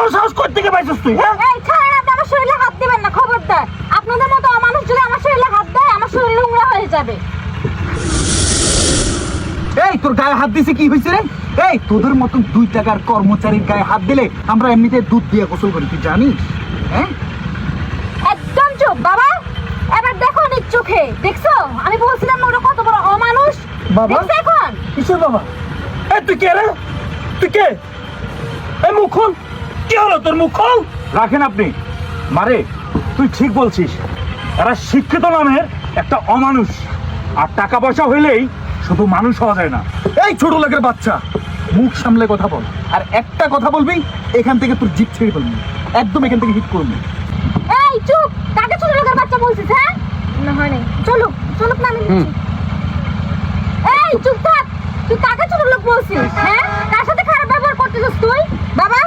বড় সাহস করতে গিয়ে পাইছিস তুই? হ্যাঁ, এই ছাড়েন, আপনি আমার শরীরে হাত দিবেন না, খবরদার। আপনাদের মতো অমানুষ যদি আমার শরীরে হাত দেয়, আমার শরীর নোংরা হয়ে যাবে। এই তোর গায়ে হাত দিছে কি হয়েছে রে? এই তোদের মতন 2 টাকার কর্মচারীর গায়ে হাত দিলে আমরা এমনিতে দুধ দিয়ে গোসল করি, তুই জানিস? হ্যাঁ, একদম চুপ বাবা। এবার দেখো নিজ চোখে, দেখছো আমি বলছিলাম না ওরা কত বড় অমানুষ? বাবা? দেখছো এখন? কিসের বাবা? এই তুই কে রে? তুই কে? এই মুখ খোল, কি হলো তোর? মুখ খোল। রাখেন আপনি। মারে, তুই ঠিক বলছিস, এরা শিক্ষিত নামের একটা অমানুষ। আর টাকা পয়সা হইলেই শুধু মানুষ হওয়া যায় না। এই ছোট লোকের বাচ্চা, মুখ সামলে কথা বল। আর একটা কথা বলবি, এখান থেকে তোর জিভ ছেড়ে ফেলবি, একদম এখান থেকে হিট করবি। এই চুপ, কাকে ছোট লোকের বাচ্চা বলছিস? হ্যাঁ, না হয় নাই, চলুক চলুক না, আমি নিচ্ছি। এই চুপ থাক, তুই কাকে ছোট লোক বলছিস? হ্যাঁ, কার সাথে খারাপ ব্যবহার করতেছিস তুই? বাবা